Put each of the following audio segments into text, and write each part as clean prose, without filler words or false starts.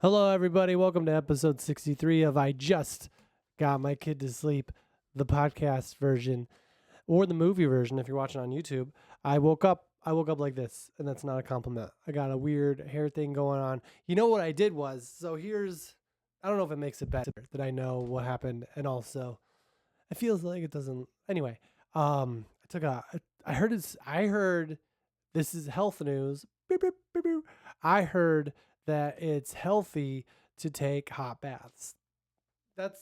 Hello, everybody. Welcome to episode 63 of I Just Got My Kid to Sleep, the podcast version or the movie version if you're watching on YouTube. I woke up like this, and that's not a compliment. I got a weird hair thing going on. You know what I did was, I don't know if it makes it better that I know what happened, and also it feels like it doesn't. Anyway, I heard this is health news. Beep, beep, beep, beep. I heard that it's healthy to take hot baths. That's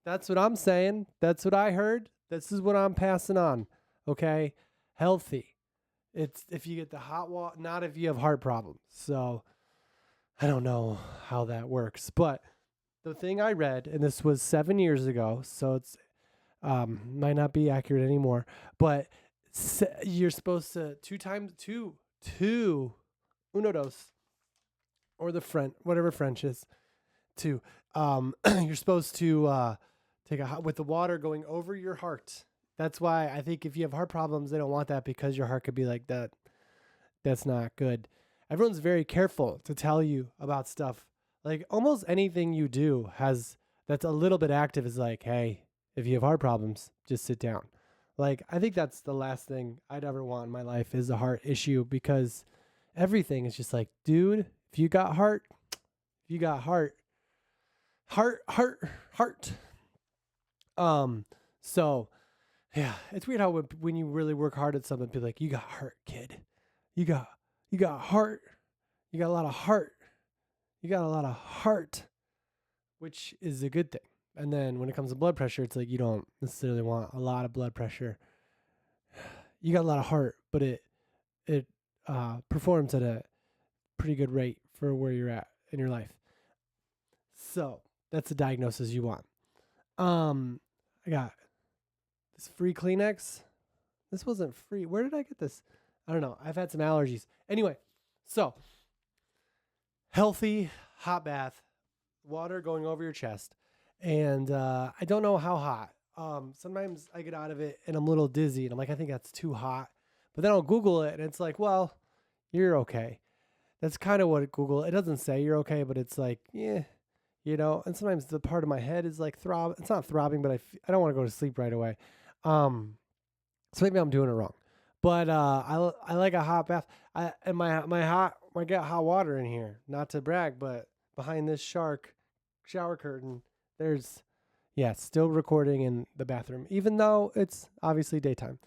that's what I'm saying. That's what I heard. This is what I'm passing on. Okay? Healthy. It's if you get the hot water, not if you have heart problems. So I don't know how that works, but the thing I read, and this was 7 years ago, so it's might not be accurate anymore, but you're supposed to two uno dos, or whatever French is, two. You're supposed to take a hot with the water going over your heart. That's why I think if you have heart problems, they don't want that because your heart could be like that. That's not good. Everyone's very careful to tell you about stuff. Like almost anything you do that's a little bit active is like, hey, if you have heart problems, just sit down. Like I think that's the last thing I'd ever want in my life is a heart issue because everything is just like, dude, if you got heart, heart. So yeah, it's weird how when you really work hard at something, people are like, you got heart, kid. You got heart. You got a lot of heart. You got a lot of heart, which is a good thing. And then when it comes to blood pressure, it's like you don't necessarily want a lot of blood pressure. You got a lot of heart, but it performs at a pretty good rate for where you're at in your life. So that's the diagnosis you want. I got this free Kleenex. This wasn't free. Where did I get this? I don't know. I've had some allergies. Anyway, so healthy hot bath, water going over your chest. And I don't know how hot. Sometimes I get out of it and I'm a little dizzy and I'm like, I think that's too hot. But then I'll Google it and it's like, well, you're okay. That's kind of what it doesn't say you're okay, but it's like, yeah, and sometimes the part of my head is like it's not throbbing, but I don't want to go to sleep right away. So maybe I'm doing it wrong, but I like a hot bath. I get hot water in here, not to brag, but behind this shower curtain, there's, still recording in the bathroom, even though it's obviously daytime.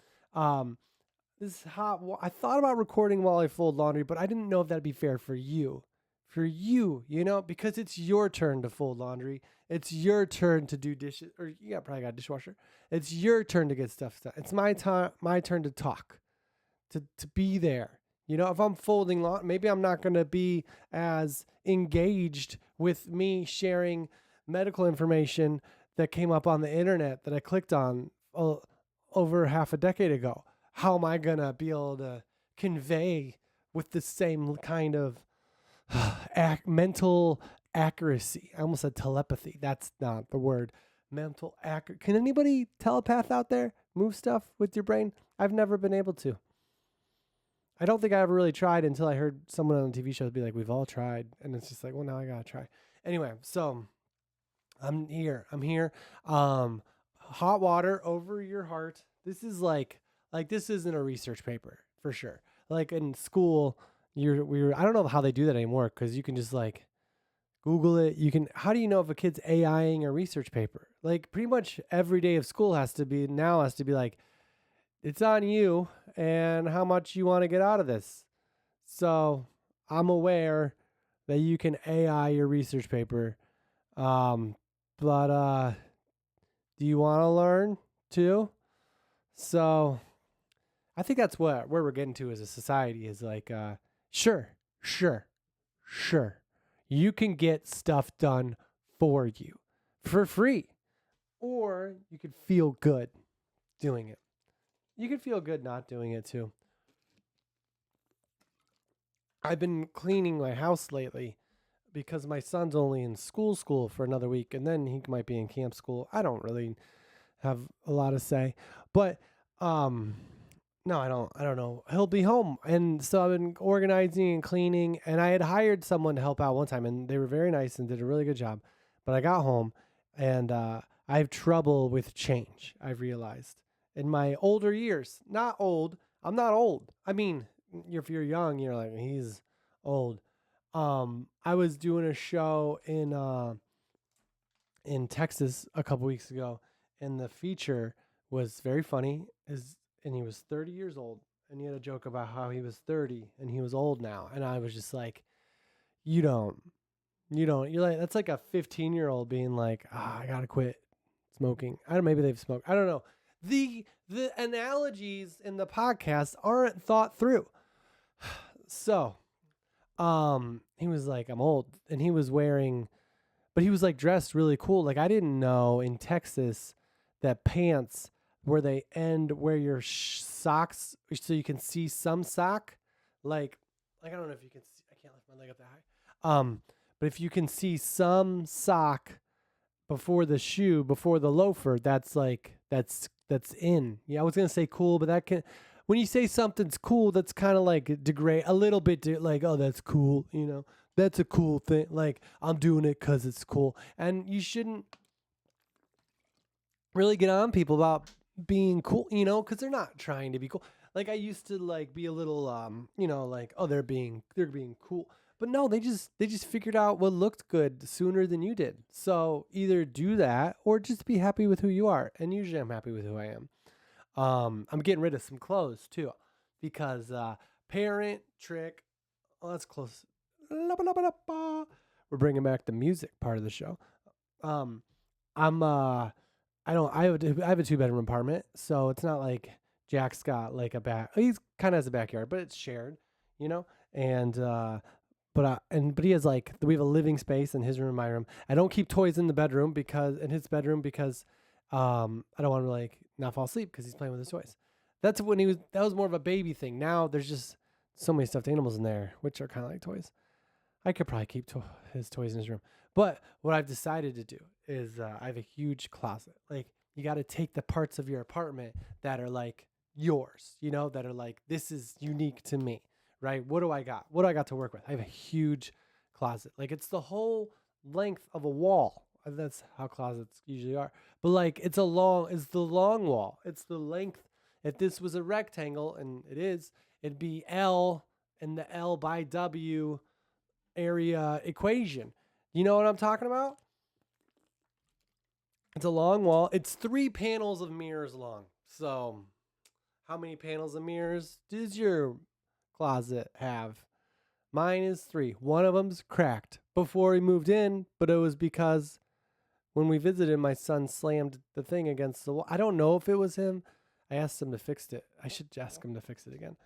This I thought about recording while I fold laundry, but I didn't know if that'd be fair for you. Because it's your turn to fold laundry. It's your turn to do dishes, or probably got a dishwasher. It's your turn to get stuff done. It's my turn to talk, to be there. If I'm folding laundry, maybe I'm not going to be as engaged with me sharing medical information that came up on the internet that I clicked on over half a decade ago. How am I going to be able to convey with the same kind of mental accuracy? I almost said telepathy. That's not the word. Mental accuracy. Can anybody telepath out there move stuff with your brain? I've never been able to. I don't think I ever really tried until I heard someone on the TV show be like, we've all tried. And it's just like, well, now I got to try. Anyway, so I'm here. Hot water over your heart. This is like this isn't a research paper for sure. Like in school, I don't know how they do that anymore because you can just like Google it. How do you know if a kid's AIing a research paper? Like pretty much every day of school has to be like, it's on you and how much you want to get out of this. So I'm aware that you can AI your research paper. But do you want to learn too? So I think that's where we're getting to as a society is like, sure. You can get stuff done for you for free, or you could feel good doing it. You could feel good not doing it too. I've been cleaning my house lately because my son's only in school for another week, and then he might be in camp school. I don't really have a lot to say, but No, I don't know. He'll be home. And so I've been organizing and cleaning. And I had hired someone to help out one time, and they were very nice and did a really good job. But I got home, and I have trouble with change, I've realized. In my older years, not old. I'm not old. I mean, if you're young, you're like, he's old. I was doing a show in Texas a couple weeks ago, and the feature was very funny. And he was 30 years old, and he had a joke about how he was 30 and he was old now, and I was just like, you don't, You're like that's like a 15-year-old being like, I gotta quit smoking. I don't. Maybe they've smoked. I don't know. The analogies in the podcast aren't thought through. So, he was like, I'm old, and he was wearing but he was like dressed really cool. Like I didn't know in Texas that pants where they end where your socks, so you can see some sock, like I don't know if you can see. I can't lift my leg up that high. But if you can see some sock before the shoe, before the loafer, that's like that's in. Yeah, I was gonna say cool, but that can. When you say something's cool, that's kind of like degrade a little bit. Like, oh, that's cool, that's a cool thing. Like, I'm doing it because it's cool. And you shouldn't really get on people about being cool, because they're not trying to be cool. Like, I used to like be a little, like, oh, they're being cool. But no, they just figured out what looked good sooner than you did. So either do that or just be happy with who you are. And usually I'm happy with who I am. I'm getting rid of some clothes too, because parent trick. Oh, that's close. We're bringing back the music part of the show. Um, I'm I don't I have a 2 bedroom apartment, so it's not like Jack's got like a back. He's kind of has a backyard, but it's shared, you know. And but he has like we have a living space in his room and my room. I don't keep toys in the bedroom because in his bedroom because I don't want to like not fall asleep because he's playing with his toys. That was more of a baby thing. Now there's just so many stuffed animals in there, which are kind of like toys. I could probably keep his toys in his room. But what I've decided to do is I have a huge closet. Like, you got to take the parts of your apartment that are like yours, that are like, this is unique to me, right? What do I got? What do I got to work with? I have a huge closet. Like, it's the whole length of a wall. That's how closets usually are. But like, it's the long wall. It's the length. If this was a rectangle, and it is, it'd be L and the L by W area equation. You know what I'm talking about? It's a long wall. It's 3 panels of mirrors long. So, how many panels of mirrors does your closet have? Mine is 3. One of them's cracked before he moved in, but it was because when we visited, my son slammed the thing against the wall. I don't know if it was him. I asked him to fix it. I should ask him to fix it again.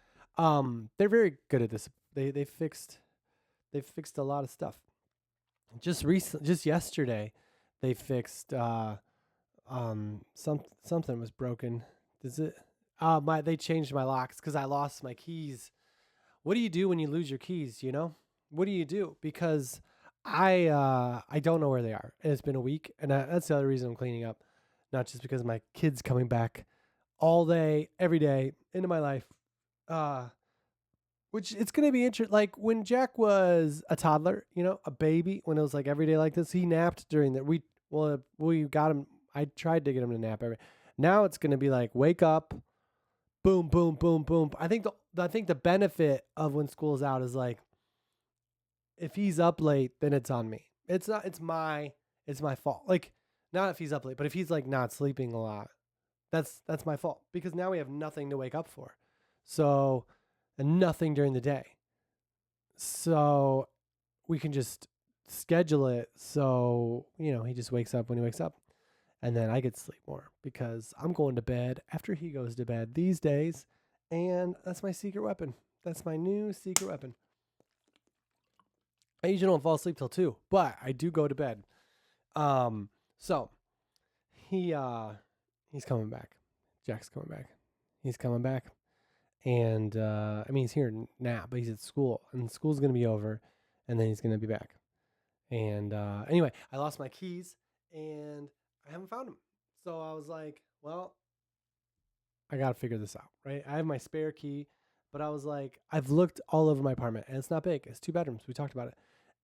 They're very good at this. They fixed a lot of stuff. Just yesterday, they fixed something was broken. Does it? They changed my locks because I lost my keys. What do you do when you lose your keys? What do you do? Because I don't know where they are. And it's been a week, and that's the other reason I'm cleaning up, not just because my kids coming back all day, every day into my life. Which it's gonna be interesting. Like when Jack was a toddler, a baby, when it was like every day like this, he napped during that. We got him. I tried to get him to nap every. Now it's gonna be like wake up, boom, boom, boom, boom. I think the benefit of when school's out is like if he's up late, then it's on me. It's not. It's my fault. Like not if he's up late, but if he's like not sleeping a lot, that's my fault because now we have nothing to wake up for. So and nothing during the day. So we can just schedule it so, he just wakes up when he wakes up. And then I get to sleep more because I'm going to bed after he goes to bed these days. And that's my secret weapon. That's my new secret weapon. I usually don't fall asleep till 2, but I do go to bed. So he's coming back. Jack's coming back. He's coming back. And he's here now, but he's at school, and school's gonna be over, and then he's gonna be back. And anyway, I lost my keys, and I haven't found them. So I was like, well, I got to figure this out, right? I have my spare key, but I was like, I've looked all over my apartment and it's not big. It's 2 bedrooms. We talked about it.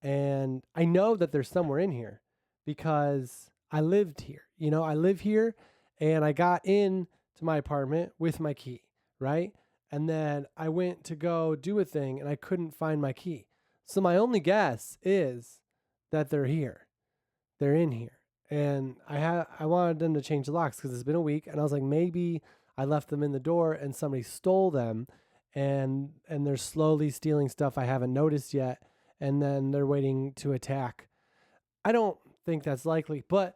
And I know that there's somewhere in here because I lived here. You know, I live here and I got in to my apartment with my key, right? And then I went to go do a thing and I couldn't find my key. So my only guess is that they're here. They're in here. And I wanted them to change the locks because it's been a week and I was like, maybe I left them in the door and somebody stole them and they're slowly stealing stuff I haven't noticed yet and then they're waiting to attack. I don't think that's likely, but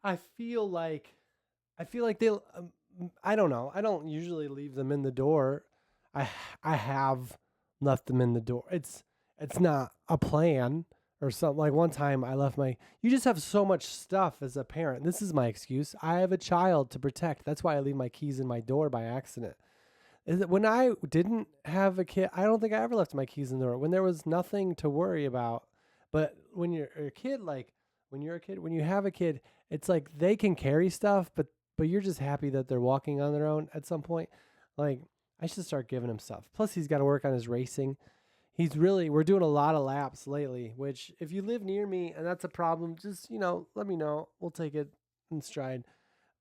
I feel like they'll I don't know. I don't usually leave them in the door. I have left them in the door. It's not a plan or something. Like one time I left you just have so much stuff as a parent. This is my excuse. I have a child to protect. That's why I leave my keys in my door by accident. Is it when I didn't have a kid, I don't think I ever left my keys in the door when there was nothing to worry about. But when you're a kid, when you have a kid, it's like they can carry stuff, but you're just happy that they're walking on their own at some point. Like I should start giving him stuff. Plus he's got to work on his racing. We're doing a lot of laps lately, which if you live near me and that's a problem, just, let me know. We'll take it in stride.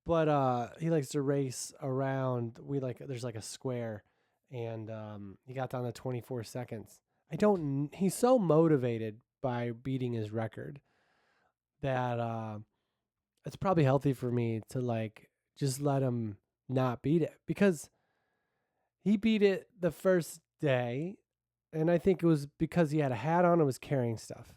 But he likes to race around. There's like a square and he got down to 24 seconds. He's so motivated by beating his record that it's probably healthy for me to like just let him not beat it because he beat it the first day. And I think it was because he had a hat on and was carrying stuff.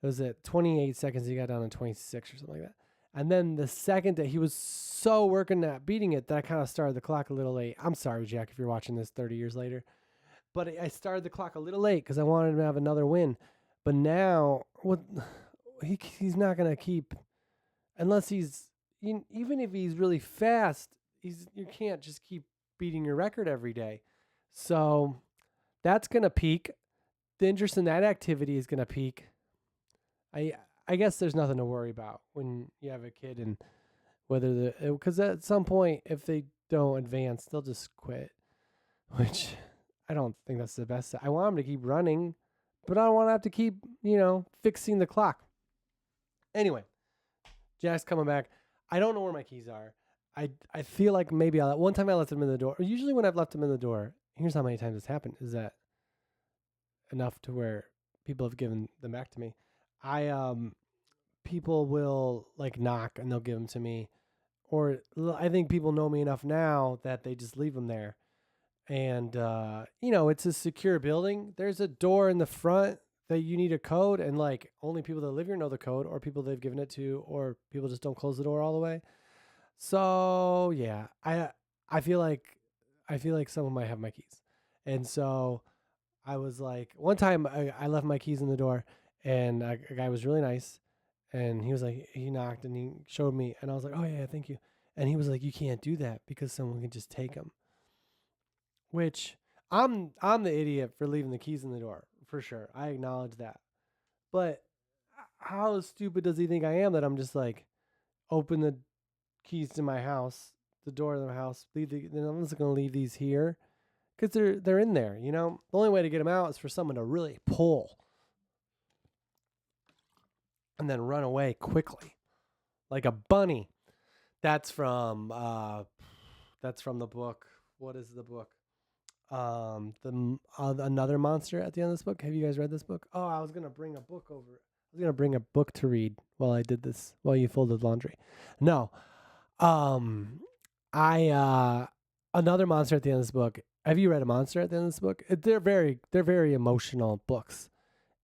It was at 28 seconds. He got down to 26 or something like that. And then the second day, he was so working at beating it that I kind of started the clock a little late. I'm sorry, Jack, if you're watching this 30 years later. But I started the clock a little late because I wanted him to have another win. But now, he's not going to keep, unless even if he's really fast, you can't just keep beating your record every day. So that's going to peak. The interest in that activity is going to peak. I guess there's nothing to worry about when you have a kid and because at some point, if they don't advance, they'll just quit, which I don't think that's the best. I want them to keep running, but I don't want to have to keep, fixing the clock. Anyway, Jack's coming back. I don't know where my keys are. I feel like maybe one time I left them in the door. Usually when I've left them in the door, here's how many times it's happened. Is that enough to where people have given them back to me? People will like knock and they'll give them to me, or I think people know me enough now that they just leave them there. And it's a secure building. There's a door in the front that you need a code, and like only people that live here know the code, or people they've given it to, or people just don't close the door all the way. So yeah, I feel like someone might have my keys, and so I was like, one time I left my keys in the door, and a guy was really nice, and he was like, he knocked and he showed me, and I was like, oh yeah, thank you, and he was like, you can't do that because someone can just take them. Which I'm the idiot for leaving the keys in the door for sure. I acknowledge that, but how stupid does he think I am that I'm just like open the keys to my house, the door of the house, then I'm just gonna leave these here because they're in there. The only way to get them out is for someone to really pull and then run away quickly, like a bunny. That's from the book. What is the book? Another Monster at the end of this book. Have you guys read this book? Oh, I was gonna bring a book over. I was gonna bring a book to read while you folded laundry. No. Another Monster at the end of this book. Have you read A Monster at the end of this book? They're very emotional books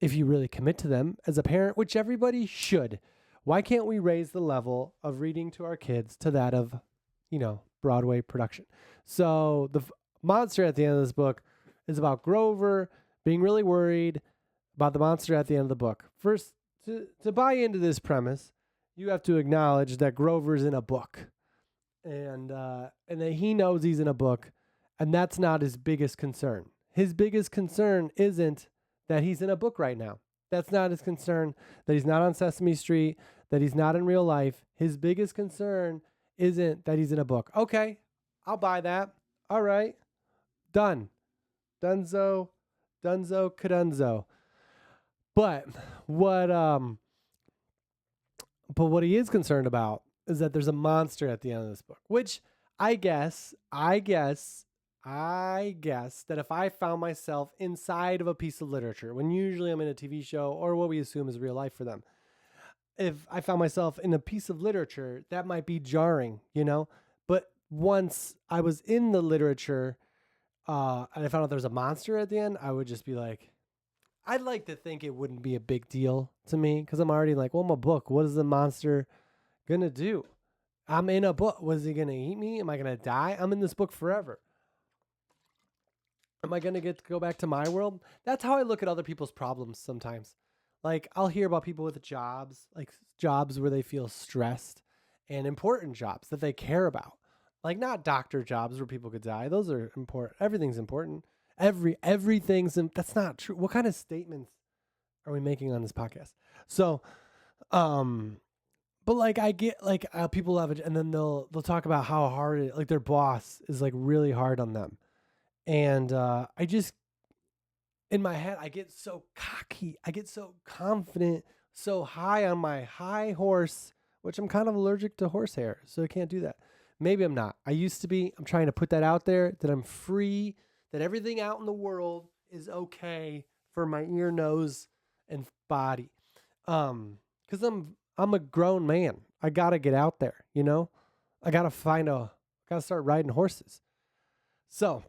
if you really commit to them as a parent, which everybody should. Why can't we raise the level of reading to our kids to that of, Broadway production? So the monster at the end of this book is about Grover being really worried about the monster at the end of the book. First, to buy into this premise, you have to acknowledge that Grover's in a book, and that he knows he's in a book, and that's not his biggest concern. His biggest concern isn't that he's in a book right now. That's not his concern. That he's not on Sesame Street. That he's not in real life. His biggest concern isn't that he's in a book. Okay, I'll buy that. All right. Done. Dunzo. Dunzo. Cadunzo. But what what he is concerned about is that there's a monster at the end of this book, which I guess that if I found myself inside of a piece of literature, when usually I'm in a TV show or what we assume is real life for them, if I found myself in a piece of literature, that might be jarring, you know? But once I was in the literature and I found out there was a monster at the end, I would just be like, I'd like to think it wouldn't be a big deal to me because I'm already like, well, I'm a book. What is the monster going to do? I'm in a book. Was he going to eat me? Am I going to die? I'm in this book forever. Am I going to get to go back to my world? That's how I look at other people's problems sometimes. Like, I'll hear about people with jobs, like jobs where they feel stressed and important jobs that they care about. Like, not doctor jobs where people could die. Those are important. Everything's important. Everything's that's not true. What kind of statements are we making on this podcast? So, but like I get like people have it, and then they'll talk about how hard it, like their boss is like really hard on them, and I just in my head I get so cocky, I get so confident, so high on my high horse, which I'm kind of allergic to horsehair, so I can't do that. Maybe I'm not. I used to be. I'm trying to put that out there that I'm free, that everything out in the world is okay for my ear, nose, and body. Cause I'm a grown man. I gotta get out there, you know? I gotta start riding horses. So,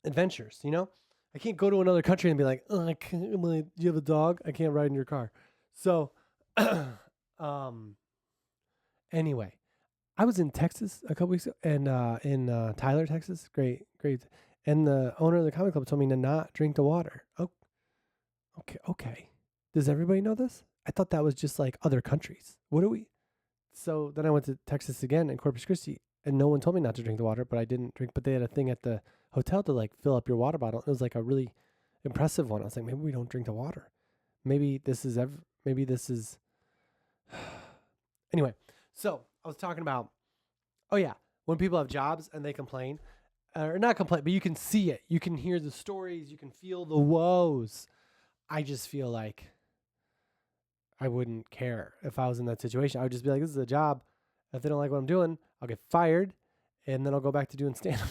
adventures, you know? I can't go to another country and be like, oh, do you have a dog? I can't ride in your car. So, anyway, I was in Texas a couple weeks ago, and in Tyler, Texas. Great. And the owner of the comic club told me to not drink the water. Oh, okay. Does everybody know this? I thought that was just like other countries. What do we? So then I went to Texas again in Corpus Christi, and no one told me not to drink the water, but I didn't drink. But they had a thing at the hotel to like fill up your water bottle. It was like a really impressive one. I was like, maybe we don't drink the water. Maybe this is anyway. So I was talking about, oh yeah, when people have jobs and they complain, or not complain, but you can see it. You can hear the stories. You can feel the woes. I just feel like I wouldn't care if I was in that situation. I would just be like, this is a job. If they don't like what I'm doing, I'll get fired, and then I'll go back to doing stand-up.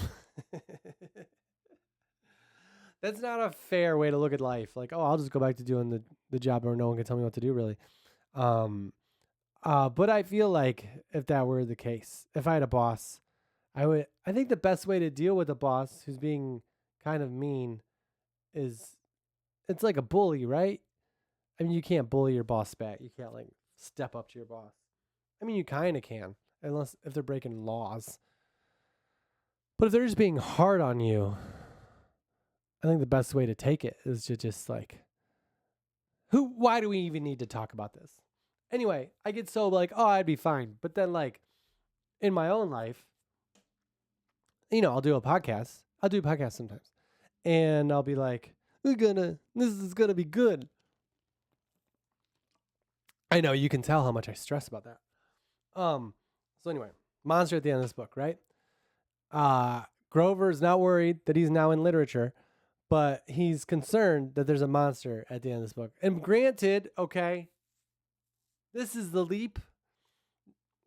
That's not a fair way to look at life. Like, oh, I'll just go back to doing the job where no one can tell me what to do, really. But I feel like if that were the case, if I had a boss, I think the best way to deal with a boss who's being kind of mean is it's like a bully, right? I mean, you can't bully your boss back. You can't like step up to your boss. I mean, you kind of can, unless if they're breaking laws. But if they're just being hard on you, I think the best way to take it is to just like, why do we even need to talk about this? Anyway, I get so like, oh, I'd be fine. But then like in my own life, you know, I'll do a podcast. I'll do a podcast sometimes. And I'll be like, this is gonna be good. I know, you can tell how much I stress about that. So anyway, monster at the end of this book, right? Grover is not worried that he's now in literature, but he's concerned that there's a monster at the end of this book. And granted, okay, this is the leap.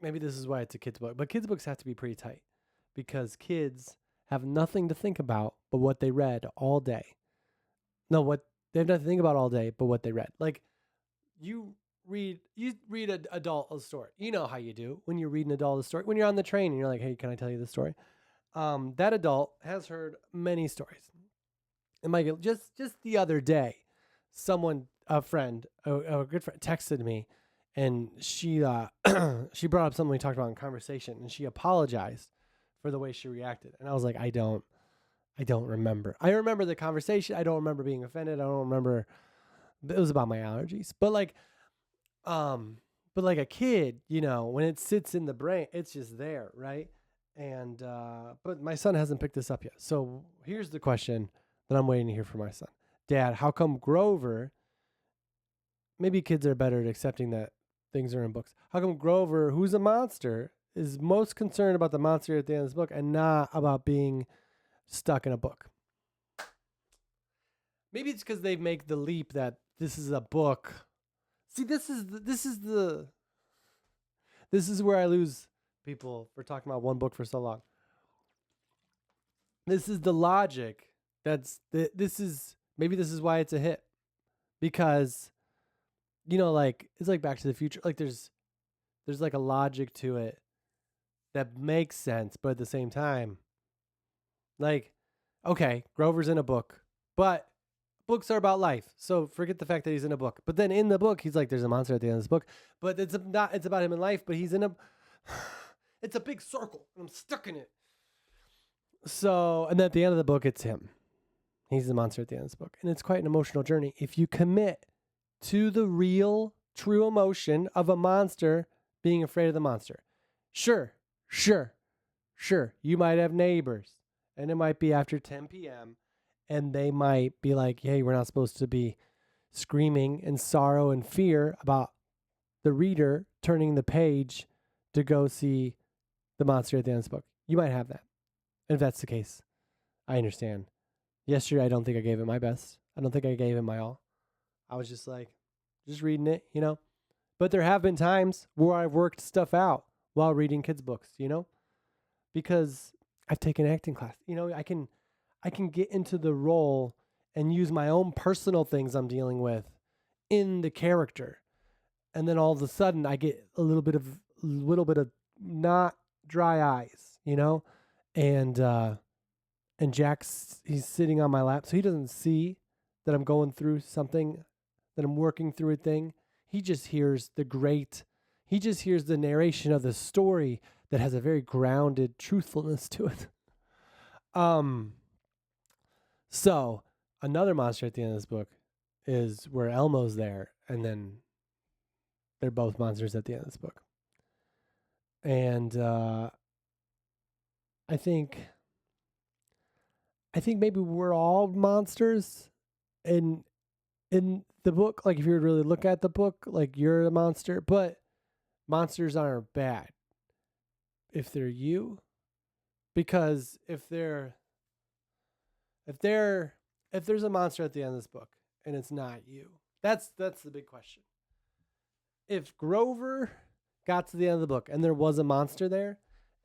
Maybe this is why it's a kid's book, but kids' books have to be pretty tight because kids have nothing to think about but what they read all day. No, they have nothing to think about all day but what they read. Like you read an adult a story. You know how you do when you read an adult a story. When you're on the train and you're like, hey, can I tell you this story? That adult has heard many stories. And Michael, just the other day, a good friend, texted me, and she she brought up something we talked about in conversation, and she apologized for the way she reacted. And I was like, I don't remember. I remember the conversation. I don't remember being offended. I don't remember. It was about my allergies, but like a kid, you know, when it sits in the brain, it's just there, right? And but my son hasn't picked this up yet. So here's the question that I'm waiting to hear from my son. Dad, how come Grover, maybe kids are better at accepting that things are in books. How come Grover, who's a monster, is most concerned about the monster at the end of this book and not about being stuck in a book. Maybe it's because they make the leap that this is a book. See, this is where I lose people for talking about one book for so long. This is the logic. This is why it's a hit, because like it's like Back to the Future. Like there's like a logic to it that makes sense, but at the same time, like, okay, Grover's in a book, but books are about life. So forget the fact that he's in a book. But then in the book, he's like, there's a monster at the end of this book. But it's about him in life, but he's in a, it's a big circle, and I'm stuck in it. So, and at the end of the book, it's him. He's the monster at the end of this book. And it's quite an emotional journey. If you commit to the real, true emotion of a monster being afraid of the monster. Sure. You might have neighbors, and it might be after 10 p.m., and they might be like, hey, we're not supposed to be screaming in sorrow and fear about the reader turning the page to go see the monster at the end of this book. You might have that. And if that's the case, I understand. Yesterday, I don't think I gave it my best. I don't think I gave it my all. I was just like, just reading it, But there have been times where I've worked stuff out while reading kids' books, because I've taken acting class. I can get into the role and use my own personal things I'm dealing with in the character. And then all of a sudden I get a little bit of not dry eyes, and Jack's, he's sitting on my lap, so he doesn't see that I'm going through something, that I'm working through a thing. He just hears the narration of the story that has a very grounded truthfulness to it. So another monster at the end of this book is where Elmo's there, and then they're both monsters at the end of this book. And I think maybe we're all monsters in the book. Like if you really look at the book, like you're a monster, but monsters aren't bad if they're you, because if there's a monster at the end of this book and it's not you, that's the big question. If Grover got to the end of the book and there was a monster there,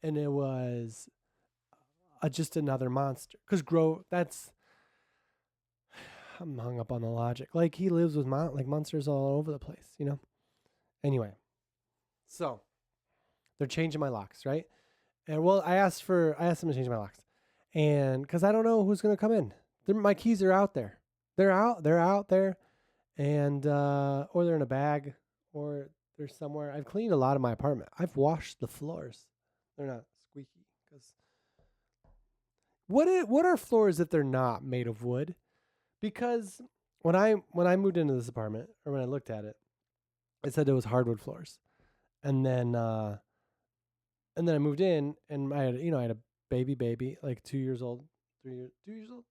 and it was just another monster, because I'm hung up on the logic. Like he lives with monsters all over the place, Anyway, so they're changing my locks, right? And I asked them to change my locks, and because I don't know who's gonna come in. My keys are out there. They're out there, and or they're in a bag, or they're somewhere. I've cleaned a lot of my apartment. I've washed the floors. They're not squeaky. Because what are floors if they're not made of wood? Because when I moved into this apartment, or when I looked at it, it said it was hardwood floors, and then I moved in, and I had a baby like 2 years old, 2 years old,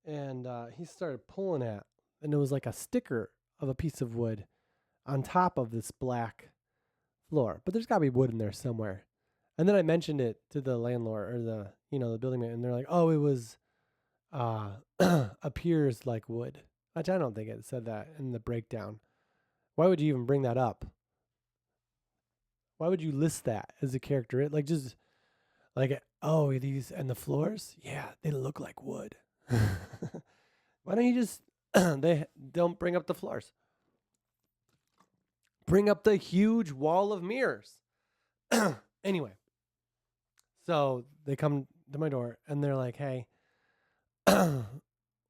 and he started pulling at, and it was like a sticker of a piece of wood on top of this black floor, but there's got to be wood in there somewhere. And then I mentioned it to the landlord, or the building man, and they're like, oh, it was appears like wood, which I don't think it said that in the breakdown. Why would you even bring that up? Why would you list that as a character? Like, just like, oh, these and the floors, yeah, they look like wood. Why don't you just they don't bring up the floors? Bring up the huge wall of mirrors. Anyway, so they come to my door and they're like, hey,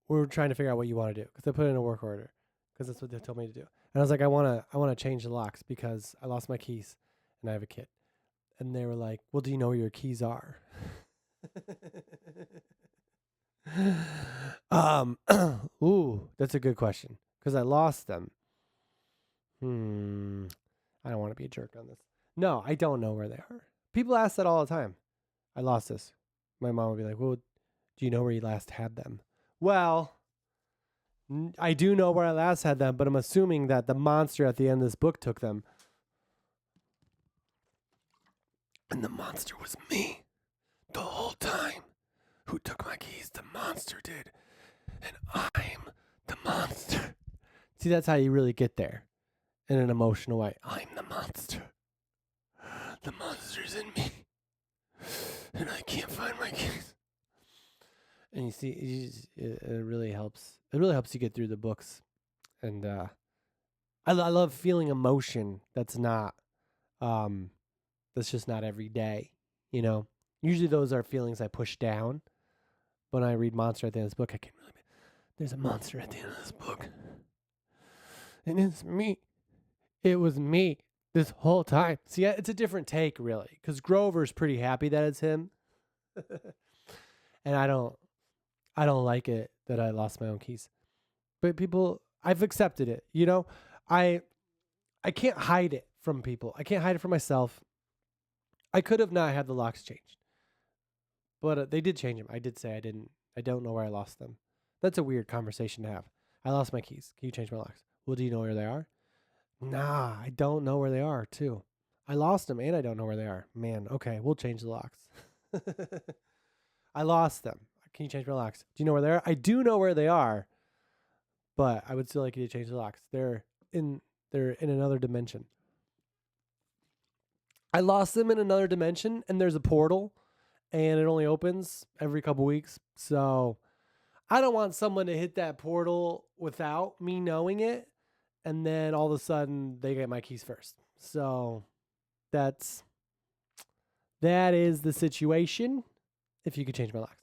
we're trying to figure out what you want to do, because they put in a work order, because that's what they told me to do. And I was like, I want to change the locks because I lost my keys and I have a kid. And they were like, well, do you know where your keys are? Ooh, that's a good question, because I lost them. I don't want to be a jerk on this. No, I don't know where they are. People ask that all the time. I lost this. My mom would be like, well, do you know where you last had them? Well, I do know where I last had them, but I'm assuming that the monster at the end of this book took them. And the monster was me the whole time. Who took my keys? The monster did. And I'm the monster. See, that's how you really get there in an emotional way. I'm the monster. The monster's in me. And I can't find my keys. And you see, it really helps. It really helps you get through the books. And I love feeling emotion that's not, that's just not every day, you know? Usually those are feelings I push down. When I read monster at the end of this book, I can really, there's a monster at the end of this book. And it's me. It was me this whole time. See, it's a different take, really, because Grover's pretty happy that it's him. And I don't like it that I lost my own keys. But people, I've accepted it, you know? I can't hide it from people. I can't hide it from myself. I could have not had the locks changed. But they did change them. I did say I don't know where I lost them. That's a weird conversation to have. I lost my keys. Can you change my locks? Well, do you know where they are? Nah, I don't know where they are, too. I lost them and I don't know where they are. Man, okay, we'll change the locks. I lost them. Can you change my locks? Do you know where they are? I do know where they are, but I would still like you to change the locks. They're in another dimension. I lost them in another dimension, and there's a portal, and it only opens every couple weeks. So I don't want someone to hit that portal without me knowing it, and then all of a sudden they get my keys first. So that is the situation. If you could change my locks.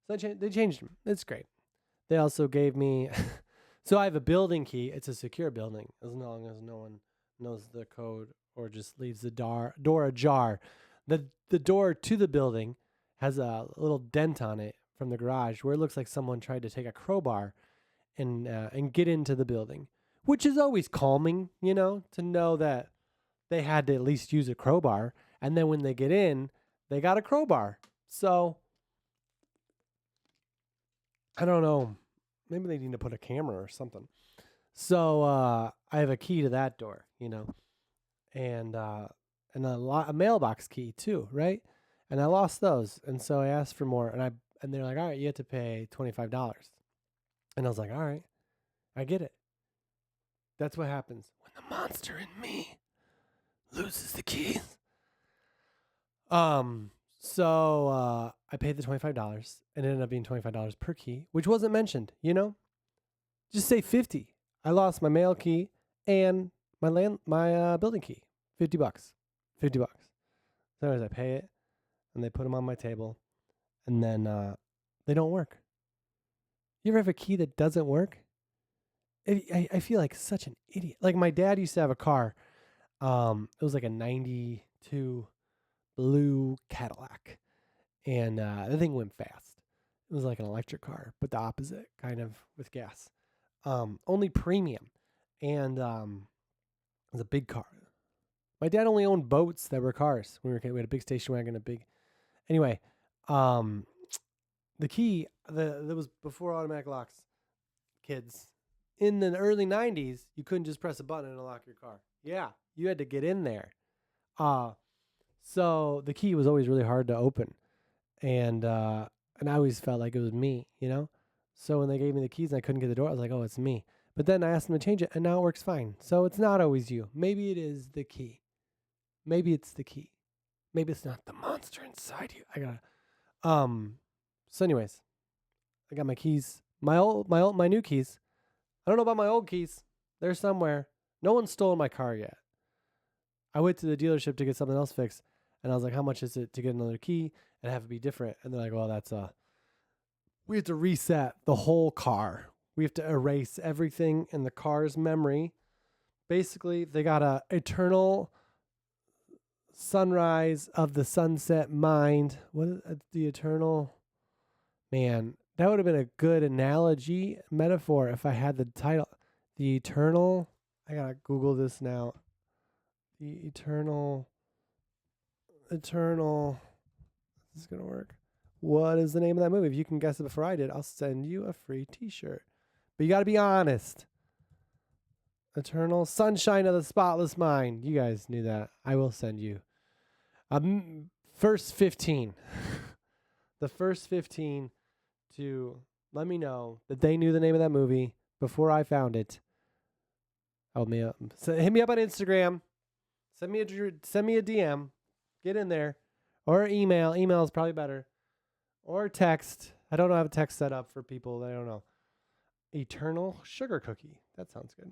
So they changed them. It's great. They also gave me, so I have a building key. It's a secure building as long as no one knows the code or just leaves the door ajar. The door to the building has a little dent on it from the garage where it looks like someone tried to take a crowbar and get into the building, which is always calming, you know, to know that they had to at least use a crowbar. And then when they get in, they got a crowbar. So I don't know. Maybe they need to put a camera or something. So I have a key to that door, you know, and a mailbox key too, right? And I lost those, and so I asked for more, and they're like, all right, you have to pay $25, and I was like, all right, I get it. That's what happens when the monster in me loses the keys. So I paid the $25, and it ended up being $25 per key, which wasn't mentioned, you know? Just say 50. I lost my mail key and my building key. $50. $50. So anyways, I pay it, and they put them on my table, and then they don't work. You ever have a key that doesn't work? I feel like such an idiot. Like my dad used to have a car. It was like a 92 blue Cadillac, and the thing went fast. It was like an electric car, but the opposite, kind of with gas. Only premium, and it was a big car. My dad only owned boats that were cars. We had a big station wagon, Anyway, the key that was before automatic locks. Kids, in the early 90s, you couldn't just press a button and unlock your car. Yeah, you had to get in there. So the key was always really hard to open, and I always felt like it was me, you know. So when they gave me the keys and I couldn't get the door, I was like, oh, it's me. But then I asked them to change it, and now it works fine. So it's not always you. Maybe it is the key. Maybe it's the key. Maybe it's not the monster inside you. So anyways, I got my keys. My new keys. I don't know about my old keys. They're somewhere. No one stole my car yet. I went to the dealership to get something else fixed, and I was like, how much is it to get another key and have it be different? And they're like, well, we have to reset the whole car. We have to erase everything in the car's memory. Basically, they got a eternal sunrise of the sunset mind. What is the eternal? Man, that would have been a good analogy, metaphor if I had the title. The eternal. I gotta Google this now. The eternal. This is gonna work. What is the name of that movie? If you can guess it before I did, I'll send you a free t-shirt. But you gotta be honest. Eternal Sunshine of the Spotless Mind. You guys knew that. I will send you. First 15. The first 15 to let me know that they knew the name of that movie before I found it. Help me up. So hit me up on Instagram. Send me a DM. Get in there. Or email. Email is probably better. Or text. I don't know how to have a text set up for people that I don't know. Eternal Sugar Cookie. That sounds good.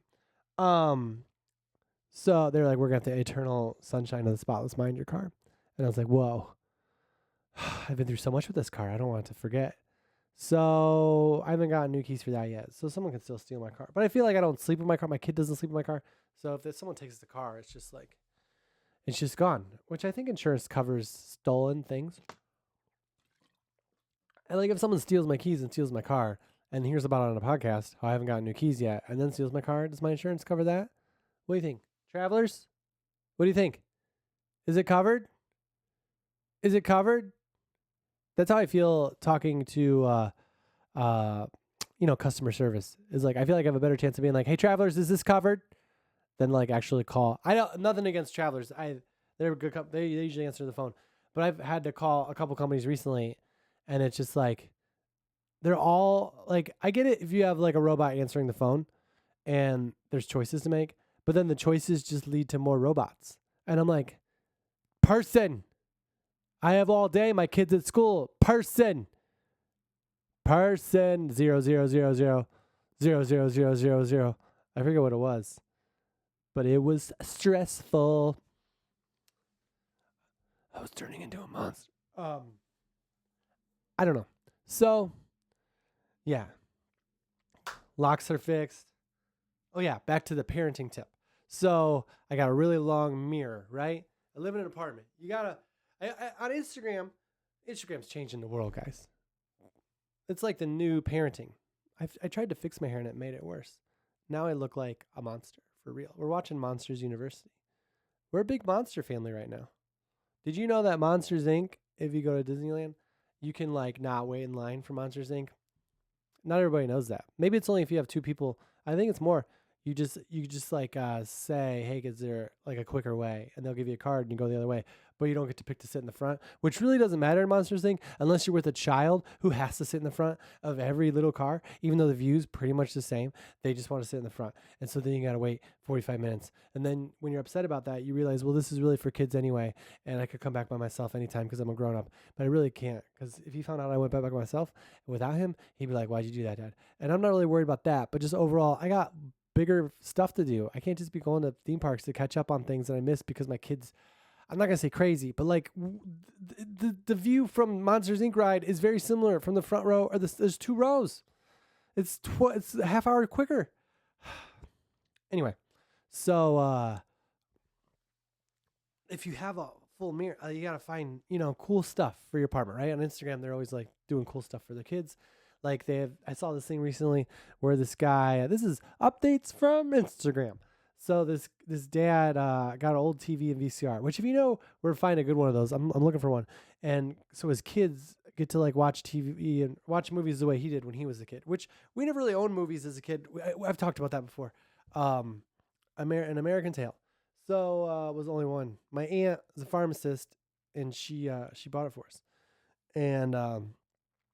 So they're like, we're going to have the Eternal Sunshine of the Spotless Mind your car. And I was like, whoa. I've been through so much with this car. I don't want it to forget. So I haven't gotten new keys for that yet. So someone can still steal my car. But I feel like I don't sleep in my car. My kid doesn't sleep in my car. So if someone takes the car, it's just gone. Which I think insurance covers stolen things. And like if someone steals my keys and steals my car and hears about it on a podcast, how I haven't gotten new keys yet, and then steals my car, does my insurance cover that? What do you think? Travelers? What do you think? Is it covered? Is it covered? That's how I feel talking to, customer service. Is like I feel like I have a better chance of being like, "Hey, travelers, is this covered?" Than like actually call. I don't nothing against travelers. They're good. They usually answer the phone, but I've had to call a couple companies recently, and it's just like they're all like I get it if you have like a robot answering the phone, and there's choices to make, but then the choices just lead to more robots, and I'm like, person. I have all day. My kid's at school. Person. 0 0 0 0 0 0 0 0 0. I forget what it was, but it was stressful. I was turning into a monster. I don't know. So, yeah. Locks are fixed. Oh yeah, back to the parenting tip. So I got a really long mirror, right? I live in an apartment. You gotta. On Instagram's changing the world, guys. It's like the new parenting. I tried to fix my hair and it made it worse. Now I look like a monster, for real. We're watching Monsters University. We're a big monster family right now. Did you know that Monsters Inc., if you go to Disneyland, you can like not wait in line for Monsters Inc.? Not everybody knows that. Maybe it's only if you have two people. I think it's more. You just like say, hey, is there like a quicker way? And they'll give you a card and you go the other way. But you don't get to pick to sit in the front, which really doesn't matter in Monsters Inc. unless you're with a child who has to sit in the front of every little car, even though the view's pretty much the same. They just want to sit in the front. And so then you got to wait 45 minutes. And then when you're upset about that, you realize, well, this is really for kids anyway. And I could come back by myself anytime because I'm a grown up. But I really can't, because if he found out I went back by myself without him, he'd be like, why'd you do that, Dad? And I'm not really worried about that. But just overall, I got bigger stuff to do. I can't just be going to theme parks to catch up on things that I missed because my kids, I'm not going to say crazy, but like the view from Monsters Inc. ride is very similar from the front row. Or there's 2 rows. It's a half hour quicker. Anyway, so if you have a full mirror, you got to find, cool stuff for your apartment, right? On Instagram, they're always like doing cool stuff for their kids. Like I saw this thing recently where this guy, this is updates from Instagram. So this dad got an old TV and VCR, which if you know where to find a good one of those, I'm looking for one. And so his kids get to like watch TV and watch movies the way he did when he was a kid, which we never really owned movies as a kid. I've talked about that before. An American Tail. So was the only one. My aunt is a pharmacist, and she bought it for us. And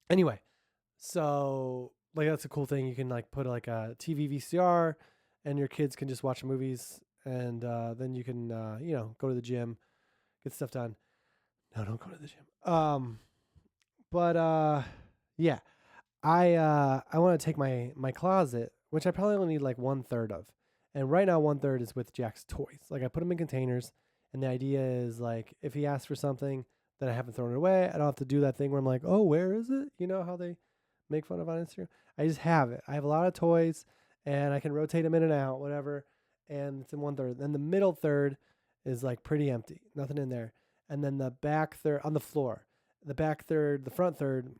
anyway, so like that's a cool thing. You can like put like a TV VCR, and your kids can just watch movies, and then you can go to the gym, get stuff done. No, don't go to the gym. But yeah, I want to take my closet, which I probably only need like 1/3 of, and right now 1/3 is with Jack's toys. Like I put them in containers, and the idea is like if he asks for something, then I haven't thrown it away. I don't have to do that thing where I'm like, oh, where is it? You know how they make fun of on Instagram? I just have it. I have a lot of toys, and I can rotate them in and out, whatever. And it's in 1/3. Then the middle third is like pretty empty, nothing in there. And then the back third on the floor, the back third, the front third,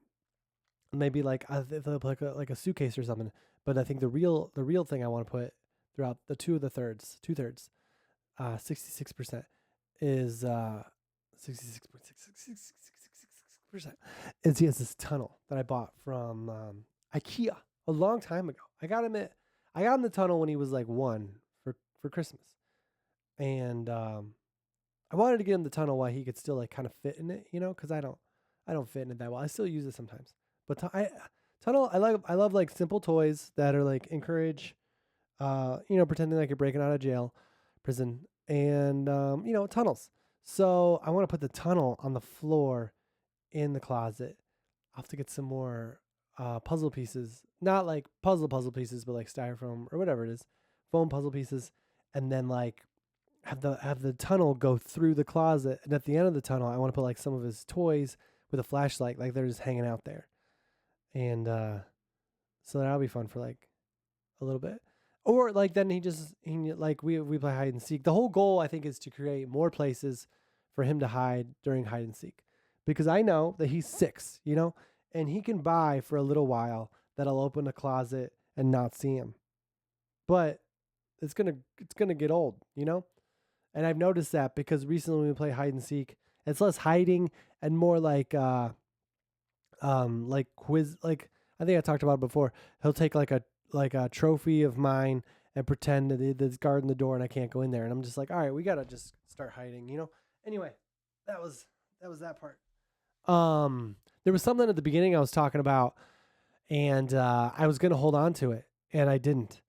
maybe like like a suitcase or something. But I think the real thing I want to put throughout the two thirds, 66% is 66.666% is he has this tunnel that I bought from IKEA a long time ago. I got him the tunnel when he was like 1 for Christmas, and I wanted to get him the tunnel while he could still like kind of fit in it, because I don't fit in it that well. I still use it sometimes, but tunnel I love like simple toys that are like encourage, pretending like you're breaking out of prison, and tunnels. So I want to put the tunnel on the floor in the closet. I'll have to get some more puzzle pieces, not like puzzle pieces, but like styrofoam or whatever it is, foam puzzle pieces, and then like have the tunnel go through the closet, and at the end of the tunnel, I want to put like some of his toys with a flashlight, like they're just hanging out there, and so that'll be fun for like a little bit. Or like then he like we play hide and seek. The whole goal I think is to create more places for him to hide during hide and seek, because I know that he's 6, and he can buy for a little while that I'll open a closet and not see him, but it's gonna get old, And I've noticed that because recently when we play hide and seek, it's less hiding and more like quiz. Like I think I talked about it before. He'll take like a trophy of mine and pretend that there's guarding the door and I can't go in there. And I'm just like, all right, we gotta just start hiding, Anyway, that was that part. There was something at the beginning I was talking about, and I was gonna hold on to it, and I didn't.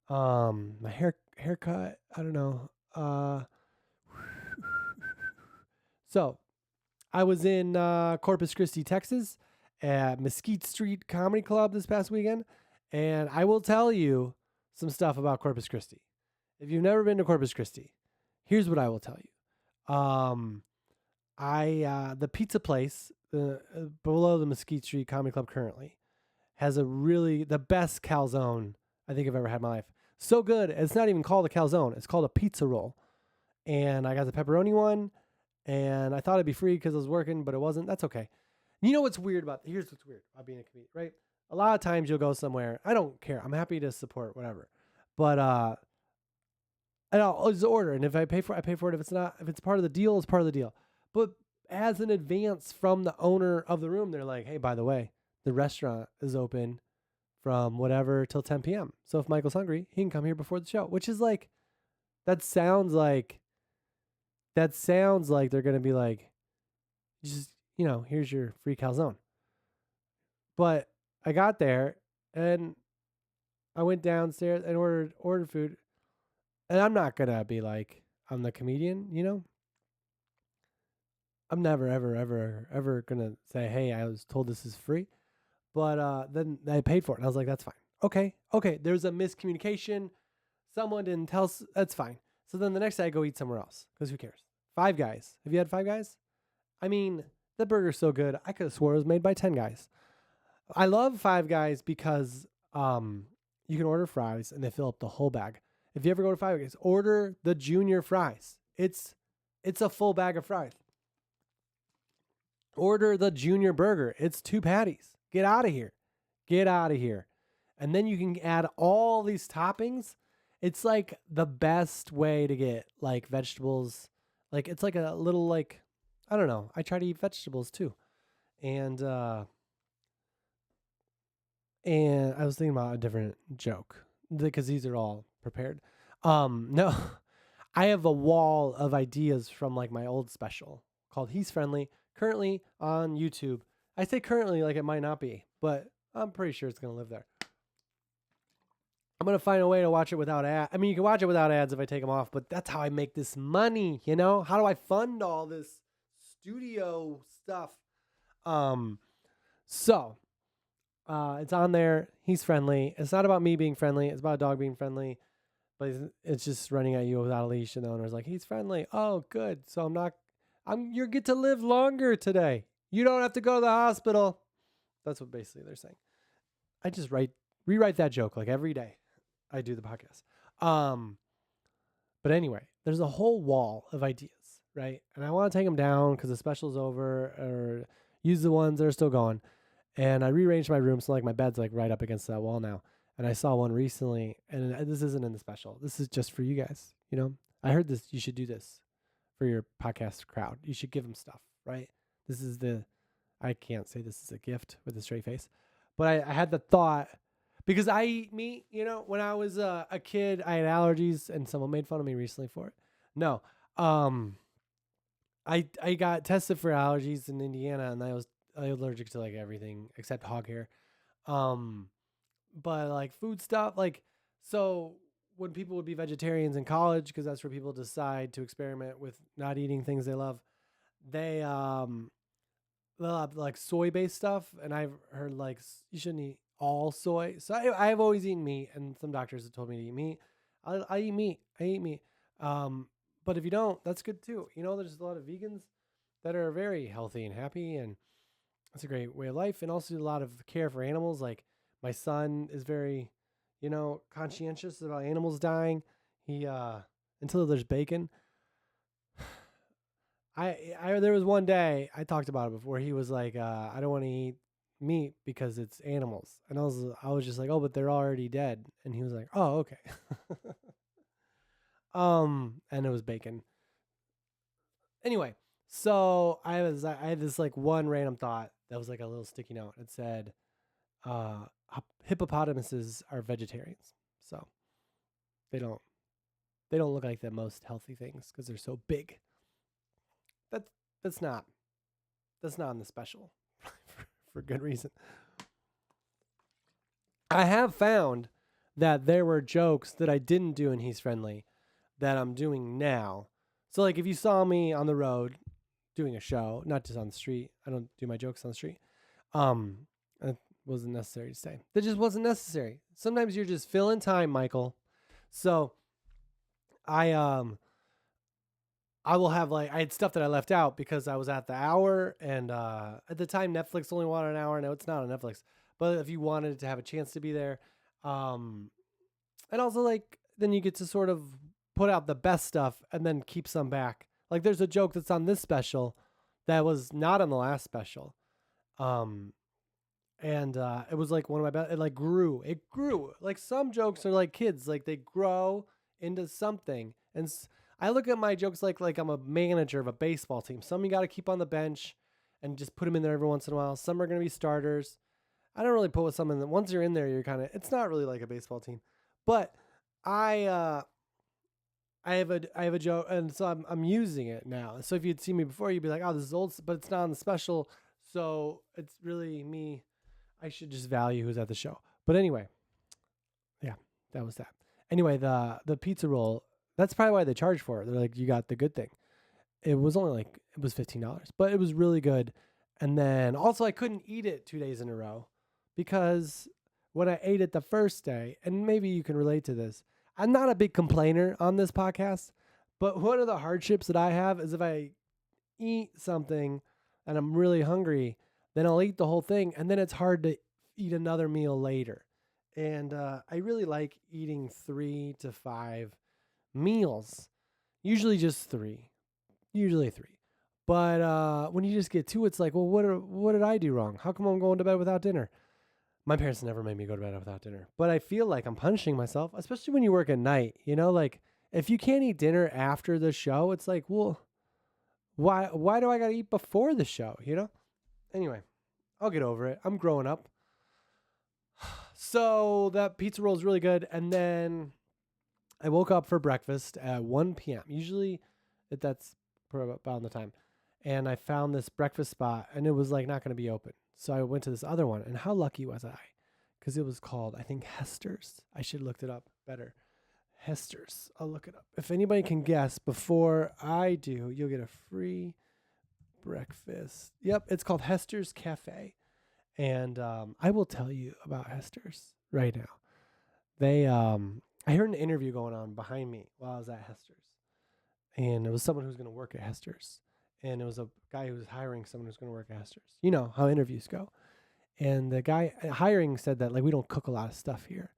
My haircut, I don't know. So I was in Corpus Christi, Texas at Mesquite Street Comedy Club this past weekend, and I will tell you some stuff about Corpus Christi. If you've never been to Corpus Christi, here's what I will tell you. The pizza place below the Mesquite Street Comedy Club currently has the best calzone I think I've ever had in my life. So good, it's not even called a calzone. It's called a pizza roll. And I got the pepperoni one, and I thought it'd be free because I was working, but it wasn't. That's okay. You know what's weird here's what's weird about being a comedian, right? A lot of times you'll go somewhere. I don't care. I'm happy to support whatever. But and I'll just order. And if I pay for it, I pay for it. If it's part of the deal, it's part of the deal. But as an advance from the owner of the room, they're like, hey, by the way, the restaurant is open from whatever till 10 p.m. So if Michael's hungry, he can come here before the show, which is like, that sounds like they're going to be like, just, here's your free calzone. But I got there and I went downstairs and ordered food. And I'm not going to be like, I'm the comedian, I'm never, ever, ever, ever going to say, hey, I was told this is free. But then I paid for it. And I was like, that's fine. Okay. There's a miscommunication. Someone didn't tell us. That's fine. So then the next day I go eat somewhere else because who cares? Five Guys. Have you had Five Guys? I mean, the burger's so good. I could have swore it was made by 10 guys. I love Five Guys because you can order fries and they fill up the whole bag. If you ever go to Five Guys, order the junior fries. It's a full bag of fries. Order the junior burger. It's 2 patties. Get out of here. And then you can add all these toppings. It's like the best way to get like vegetables. Like it's like a little like, I don't know. I try to eat vegetables too. And I was thinking about a different joke because these are all prepared. No, I have a wall of ideas from like my old special called He's Friendly, currently on YouTube. I say currently like it might not be, but I'm pretty sure it's going to live there. I'm going to find a way to watch it without ads. I mean, you can watch it without ads if I take them off, but that's how I make this money, How do I fund all this studio stuff? So it's on there. He's friendly. It's not about me being friendly. It's about a dog being friendly, but it's just running at you without a leash. And the owner's like, he's friendly. Oh, good. So you get to live longer today. You don't have to go to the hospital. That's what basically they're saying. I just rewrite that joke like every day I do the podcast. But anyway, there's a whole wall of ideas, right? And I want to take them down because the special's over, or use the ones that are still going. And I rearranged my room so like my bed's like right up against that wall now. And I saw one recently, and this isn't in the special. This is just for you guys. I heard this. You should do this for your podcast crowd. You should give them stuff, right? I can't say this is a gift with a straight face, but I had the thought because I eat meat, when I was a kid, I had allergies and someone made fun of me recently for it. No. I got tested for allergies in Indiana, and I was allergic to like everything except hog hair. Um, but like food stuff, like so when people would be vegetarians in college, because that's where people decide to experiment with not eating things they love, they they'll have like soy based stuff, and I've heard like you shouldn't eat all soy. So I've always eaten meat, and some doctors have told me to eat meat. I eat meat. I eat meat. Um, but if you don't, that's good too. You know, there's a lot of vegans that are very healthy and happy, and it's a great way of life, and also a lot of care for animals. Like my son is very, conscientious about animals dying. He until there's bacon. I there was one day I talked about it before. He was like, I don't want to eat meat because it's animals, and I was just like, oh, but they're already dead, and he was like, oh, okay. And it was bacon. Anyway, so I had this like one random thought that was like a little sticky note. It said, hippopotamuses are vegetarians, so they don't they don't look like the most healthy things because they're so big. That's that's not that's not in the special for good reason. I have found that there were jokes that I didn't do in He's Friendly that I'm doing now. So like if you saw me on the road doing a show, not just on the street, I don't do my jokes on the street. It wasn't necessary to say. That just wasn't necessary. Sometimes you're just filling time, Michael. So I I will have like I had stuff that I left out because I was at the hour, and at the time Netflix only wanted an hour. Now it's not on Netflix, but if you wanted to have a chance to be there, um, and also like then you get to sort of put out the best stuff and then keep some back. Like there's a joke that's on this special that was not on the last special, um, and it was like one of my best. It like grew. It grew. Like some jokes are like kids, like they grow into something. And I look at my jokes like I'm a manager of a baseball team. Some you got to keep on the bench and just put them in there every once in a while. Some are going to be starters. I don't really put with some in. Once you're in there, you're kind of. It's not really like a baseball team, but I I have a joke, and so I'm using it now. So if you'd seen me before, you'd be like, oh, this is old, but it's not on the special. So it's really me. I should just value who's at the show. But anyway, yeah, that was that. Anyway, the pizza roll, that's probably why they charge for it. They're like, you got the good thing. It was only like it was $15, but it was really good. And then also I couldn't eat it 2 days in a row because when I ate it the first day, and maybe you can relate to this, I'm not a big complainer on this podcast, but one of the hardships that I have is if I eat something and I'm really hungry, then I'll eat the whole thing, and then it's hard to eat another meal later. And I really like eating 3 to 5 meals, usually just three, usually three. But when you just get two, it's like, well, what did I do wrong? How come I'm going to bed without dinner? My parents never made me go to bed without dinner, but I feel like I'm punishing myself, especially when you work at night. You know, like if you can't eat dinner after the show, it's like, well, why do I gotta eat before the show? You know. Anyway, I'll get over it. I'm growing up. So that pizza roll is really good, and then I woke up for breakfast at 1 p.m. Usually, that's about the time, and I found this breakfast spot, and it was like not going to be open. So I went to this other one, and how lucky was I? Because it was called, I think, Hester's. I should have looked it up better. Hester's. I'll look it up. If anybody can guess before I do, you'll get a free breakfast. Yep, it's called Hester's Cafe. And I will tell you about Hester's right now. I heard an interview going on behind me while I was at Hester's. And it was someone who was going to work at Hester's. And it was a guy who was hiring someone who's going to work at Hester's. You know how interviews go. And the guy hiring said that, like, we don't cook a lot of stuff here.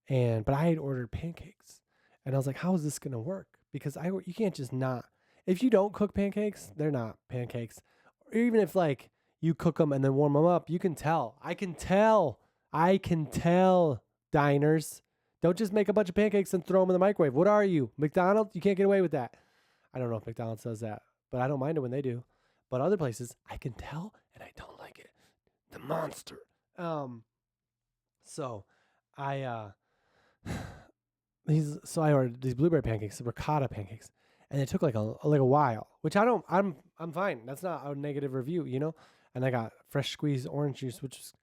But I had ordered pancakes. And I was like, how is this going to work? Because you can't just not. If you don't cook pancakes, they're not pancakes. Or even if, like, you cook them and then warm them up, you can tell. I can tell, diners. Don't just make a bunch of pancakes and throw them in the microwave. What are you, McDonald's? You can't get away with that. I don't know if McDonald's does that, but I don't mind it when they do. But other places, I can tell, and I don't like it. The monster. So I I ordered these blueberry pancakes, the ricotta pancakes, and it took like a while, which I'm fine. That's not a negative review, you know. And I got fresh squeezed orange juice, which is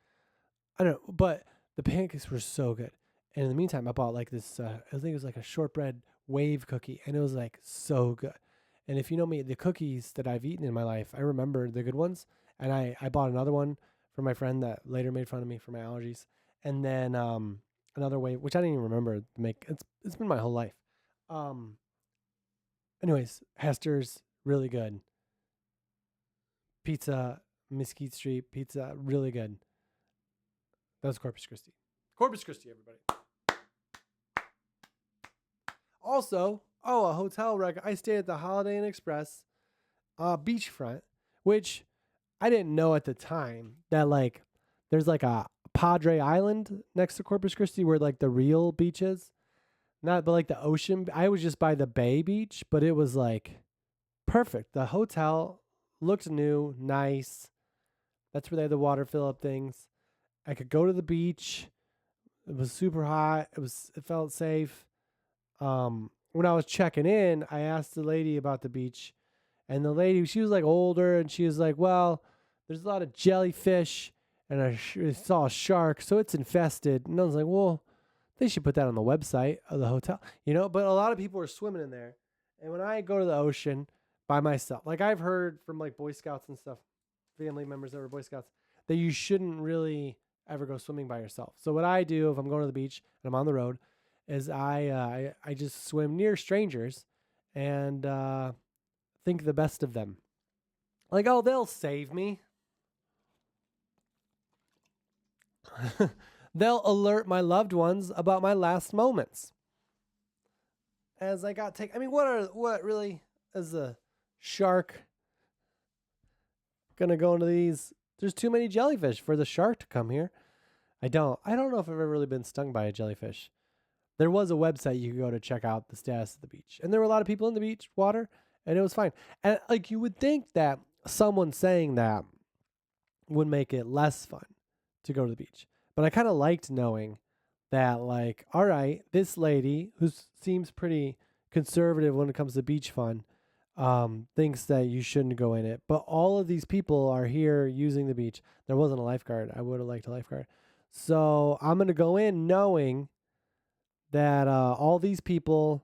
I don't know, but the pancakes were so good. And in the meantime, I bought like this. I think it was like a shortbread wave cookie, and it was like so good. And if you know me, the cookies that I've eaten in my life, I remember the good ones. And I bought another one for my friend that later made fun of me for my allergies. And then another wave, which I didn't even remember to make. It's been my whole life. Um, anyways, Hester's really good. Pizza, Mesquite Street pizza, really good. That was Corpus Christi. Corpus Christi, everybody. Also, a hotel rec. I stayed at the Holiday Inn Express beachfront, which I didn't know at the time that like there's like a Padre Island next to Corpus Christi where like the real beach is. Not but like the ocean. I was just by the Bay Beach, but it was like perfect. The hotel looked new, nice. That's where they had the water fill up things. I could go to the beach. It was super hot. It felt safe. When I was checking in, I asked the lady about the beach, and the lady, she was like older, and she was like, "Well, there's a lot of jellyfish, and I saw a shark, so it's infested." And I was like, "Well, they should put that on the website of the hotel, you know." But a lot of people are swimming in there, and when I go to the ocean by myself, like I've heard from like Boy Scouts and stuff, family members that were Boy Scouts, that you shouldn't really ever go swimming by yourself. So what I do if I'm going to the beach and I'm on the road is I just swim near strangers and think the best of them. Like, oh, they'll save me. They'll alert my loved ones about my last moments. As I got taken, I mean, what really is a shark gonna go into these? There's too many jellyfish for the shark to come here. I don't know if I've ever really been stung by a jellyfish. There was a website you could go to check out the status of the beach. And there were a lot of people in the beach water, and it was fine. And like you would think that someone saying that would make it less fun to go to the beach. But I kind of liked knowing that like, all right, this lady who seems pretty conservative when it comes to beach fun thinks that you shouldn't go in it. But all of these people are here using the beach. There wasn't a lifeguard. I would have liked a lifeguard. So I'm going to go in knowing that all these people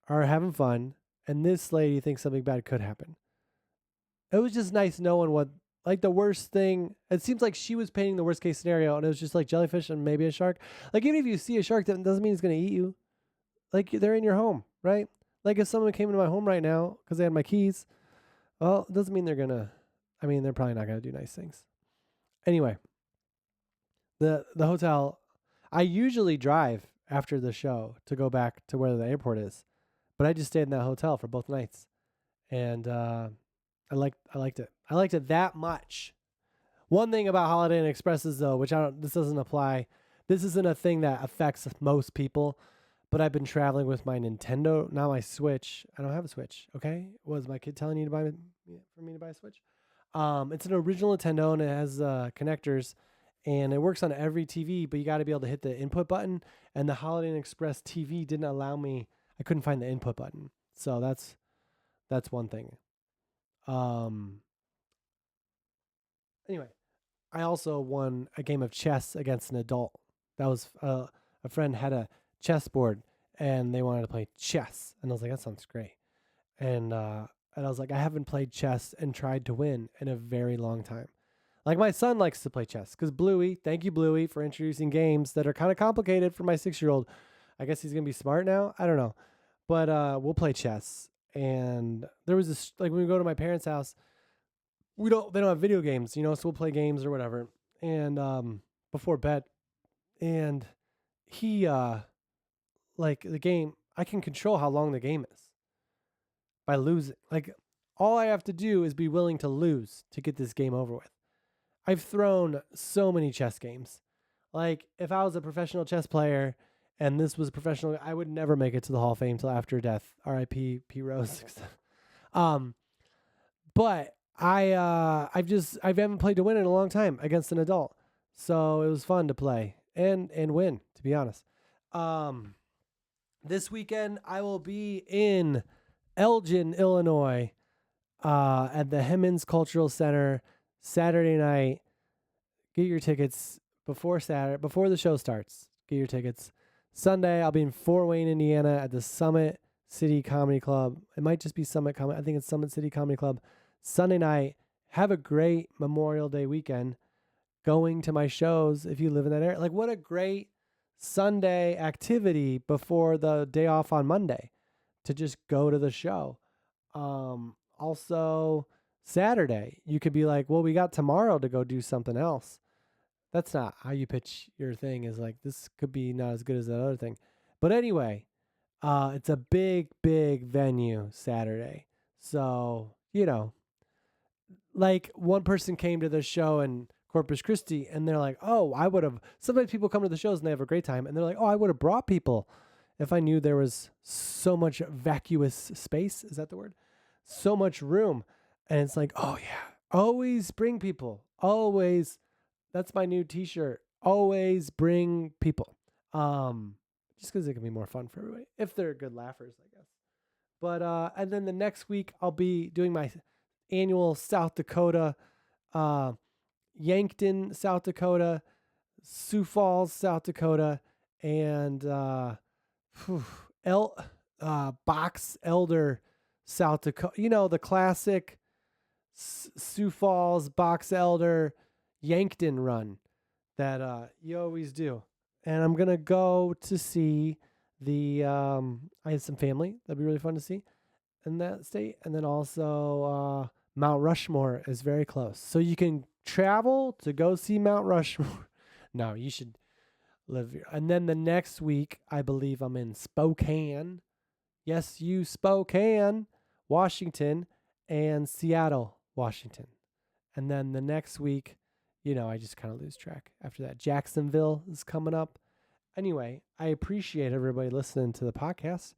are having fun, and this lady thinks something bad could happen. It was just nice knowing what, like the worst thing, it seems like she was painting the worst case scenario, and it was just like jellyfish and maybe a shark. Like even if you see a shark, that doesn't mean it's going to eat you. Like they're in your home, right? Like if someone came into my home right now because they had my keys, well, it doesn't mean they're probably not going to do nice things. Anyway, the hotel, I usually drive after the show to go back to where the airport is. But I just stayed in that hotel for both nights. And I liked it. I liked it that much. One thing about Holiday Inn Expresses though, which this doesn't apply. This isn't a thing that affects most people, but I've been traveling with my Nintendo, not my Switch. I don't have a Switch, okay? Was my kid telling you for me to buy a Switch? It's an original Nintendo and it has connectors. And it works on every TV, but you got to be able to hit the input button. And the Holiday Inn Express TV didn't allow me. I couldn't find the input button, so that's one thing. Anyway, I also won a game of chess against an adult. That was a friend had a chessboard, and they wanted to play chess, and I was like, that sounds great. And I was like, I haven't played chess and tried to win in a very long time. Like my son likes to play chess because Bluey, thank you Bluey for introducing games that are kind of complicated for my 6-year-old. I guess he's going to be smart now. I don't know. But we'll play chess. And there was this, like when we go to my parents' house, they don't have video games, so we'll play games or whatever. And before bed. And he, like the game, I can control how long the game is by losing. Like all I have to do is be willing to lose to get this game over with. I've thrown so many chess games. Like, if I was a professional chess player and this was professional, I would never make it to the Hall of Fame till after death. R.I.P. P. Rose. But I haven't played to win in a long time against an adult. So it was fun to play and win, to be honest. This weekend I will be in Elgin, Illinois, at the Hemmons Cultural Center, Saturday night. Get your tickets before the show starts. Get your tickets. Sunday, I'll be in Fort Wayne, Indiana, at the Summit City Comedy Club. It might just be Summit Comedy. I think it's Summit City Comedy Club. Sunday night. Have a great Memorial Day weekend. Going to my shows if you live in that area. Like, what a great Sunday activity before the day off on Monday to just go to the show. Also, Saturday, you could be like, well, we got tomorrow to go do something else. That's not how you pitch your thing, is like, this could be not as good as that other thing. But anyway, it's a big, big venue Saturday. So, like one person came to the show in Corpus Christi and they're like, oh, sometimes people come to the shows and they have a great time. And they're like, oh, I would have brought people if I knew there was so much vacuous space. Is that the word? So much room. And it's like, oh yeah, always bring people. Always. That's my new t-shirt. Always bring people. Just because it can be more fun for everybody. If they're good laughers, I guess. But, and then the next week I'll be doing my annual South Dakota, Yankton, South Dakota, Sioux Falls, South Dakota, and Box Elder, South Dakota. The classic Sioux Falls, Box Elder, Yankton run that you always do. And I'm going to go to see I have some family. That'd be really fun to see in that state. And then also Mount Rushmore is very close. So you can travel to go see Mount Rushmore. No, you should live here. And then the next week, I believe I'm in Spokane. Yes, Spokane, Washington, and Seattle, Washington. And then the next week, I just kind of lose track after that. Jacksonville is coming up. Anyway, I appreciate everybody listening to the podcast.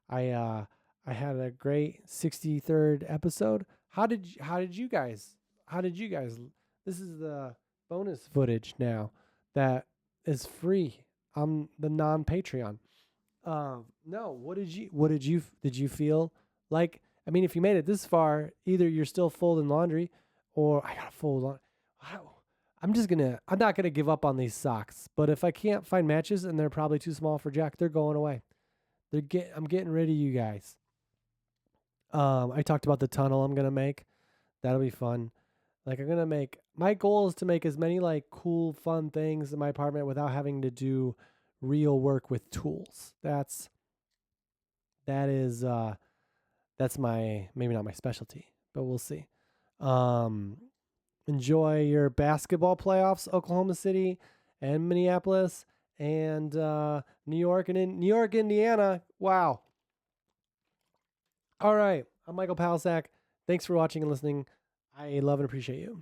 I had a great 63rd episode. How did you guys? This is the bonus footage now that is free on the non-Patreon. No, did you feel like, I mean, if you made it this far, either you're still folding laundry or I got to fold laundry. I'm not going to give up on these socks, but if I can't find matches and they're probably too small for Jack, they're going away. I'm getting rid of you guys. I talked about the tunnel I'm going to make. That'll be fun. Like my goal is to make as many like cool, fun things in my apartment without having to do real work with tools. That's my, maybe not my specialty, but we'll see. Enjoy your basketball playoffs, Oklahoma City and Minneapolis and New York and in New York, Indiana. Wow. All right. I'm Michael Palisak. Thanks for watching and listening. I love and appreciate you.